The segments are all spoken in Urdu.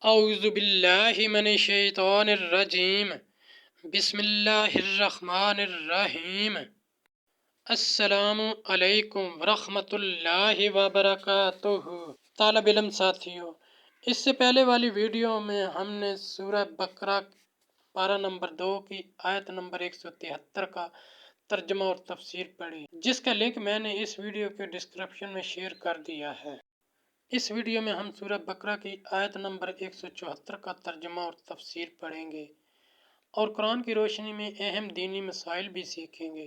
اعوذ باللہ من الشیطان الرجیم بسم اللہ الرحمن الرحیم السلام علیکم ورحمۃ اللہ وبرکاتہ۔ طالب علم ساتھیوں، اس سے پہلے والی ویڈیو میں ہم نے سورہ بقرہ پارہ نمبر 2 کی آیت نمبر 173 کا ترجمہ اور تفسیر پڑھی، جس کا لنک میں نے اس ویڈیو کے ڈسکرپشن میں شیئر کر دیا ہے۔ اس ویڈیو میں ہم سورہ بقرہ کی آیت نمبر 174 کا ترجمہ اور تفسیر پڑھیں گے اور قرآن کی روشنی میں اہم دینی مسائل بھی سیکھیں گے۔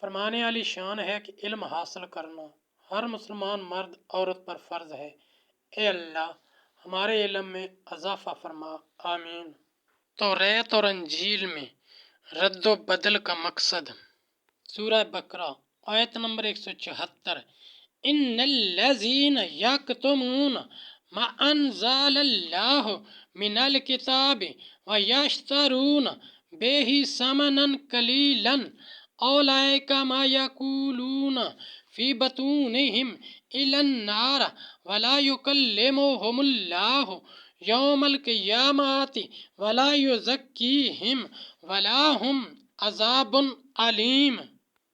فرمانے علی شان ہے کہ علم حاصل کرنا ہر مسلمان مرد عورت پر فرض ہے۔ اے اللہ ہمارے علم میں اضافہ فرما، آمین۔ توریت اور انجیل میں رد و بدل کا مقصد۔ سورہ بقرہ آیت نمبر 174۔ ان الذین یکتمون ما انزل اللہ من الکتاب ویشترون بہ ثمنا قلیلا اولئک ما یقولون فی بطونہم الی النار ولا یکلمہم اللہ یوم القیامۃ ولا یزکیہم ولا ہم عذاب علیم۔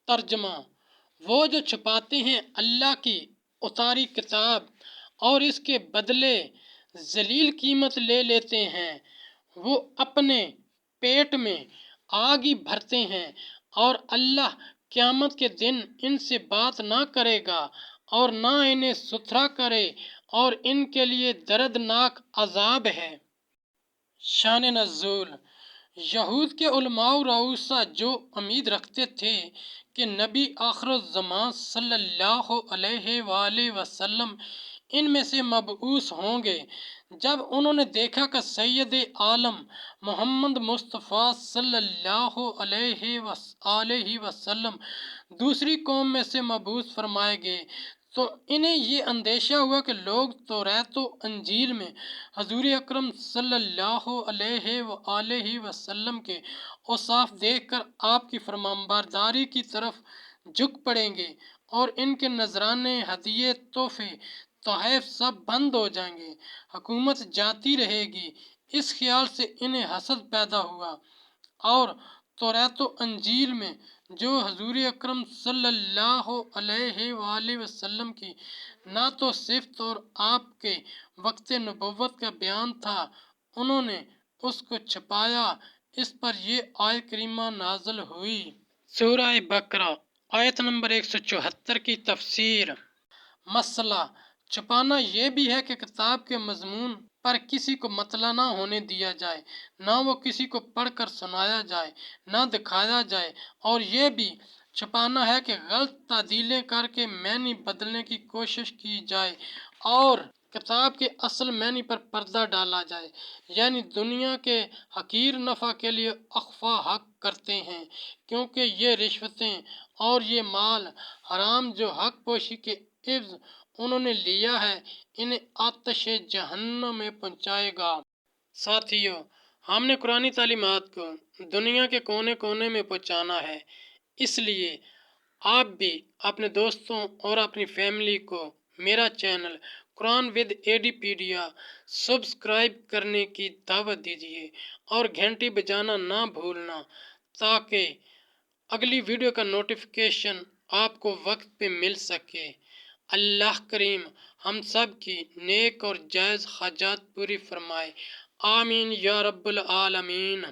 ترجمہ: وہ جو چھپاتے ہیں اللہ کی اتاری کتاب اور اس کے بدلے ذلیل قیمت لے لیتے ہیں، وہ اپنے پیٹ میں آگ ہی بھرتے ہیں اور اللہ قیامت کے دن ان سے بات نہ کرے گا اور نہ انہیں ستھرا کرے اور ان کے لیے دردناک عذاب ہے۔ شان نزول: یہود کے علماء و رؤساء جو امید رکھتے تھے کہ نبی آخر الزمان صلی اللہ علیہ وآلہ وسلم ان میں سے مبعوث ہوں گے، جب انہوں نے دیکھا کہ سید عالم محمد مصطفیٰ صلی اللہ علیہ وآلہ وسلم دوسری قوم میں سے مبعوث فرمائے گئے، تو انہیں یہ اندیشہ ہوا کہ لوگ توریت و انجیل میں حضور اکرم صلی اللہ علیہ وآلہ وسلم کے اوصاف دیکھ کر آپ کی فرمانبرداری کی طرف جھک پڑیں گے اور ان کے نذرانے، ہدیے، تحفے، تحائف سب بند ہو جائیں گے، حکومت جاتی رہے گی۔ اس خیال سے انہیں حسد پیدا ہوا اور توریت و انجیل میں جو حضور اکرم صلی اللہ علیہ وآلہ وسلم کی نہ تو صفت اور آپ کے وقت نبوت کا بیان تھا، انہوں نے اس کو چھپایا۔ اس پر یہ آیت کریمہ نازل ہوئی۔ سورہ بقرہ آیت نمبر 174 کی تفسیر۔ مسئلہ چھپانا یہ بھی ہے کہ کتاب کے مضمون پر کسی کو مطلع نہ ہونے دیا جائے، نہ وہ کسی کو پڑھ کر سنایا جائے، نہ دکھایا جائے، اور یہ بھی چھپانا ہے کہ غلط تعدیلیں کر کے معنی بدلنے کی کوشش کی جائے اور کتاب کے اصل معنی پر پردہ ڈالا جائے، یعنی دنیا کے حقیر نفع کے لیے اخفا حق کرتے ہیں، کیونکہ یہ رشوتیں اور یہ مال حرام جو حق پوشی کے عوض انہوں نے لیا ہے، انہیں آتش جہنم میں پہنچائے گا۔ ساتھیو، ہم نے قرآنی تعلیمات کو دنیا کے کونے کونے میں پہنچانا ہے، اس لیے آپ بھی اپنے دوستوں اور اپنی فیملی کو میرا چینل قرآن ود ایڈی پیڈیا سبسکرائب کرنے کی دعوت دیجیے اور گھنٹی بجانا نہ بھولنا، تاکہ اگلی ویڈیو کا نوٹیفیکیشن آپ کو وقت پہ مل سکے۔ اللہ کریم ہم سب کی نیک اور جائز حاجات پوری فرمائے، آمین یا رب العالمین۔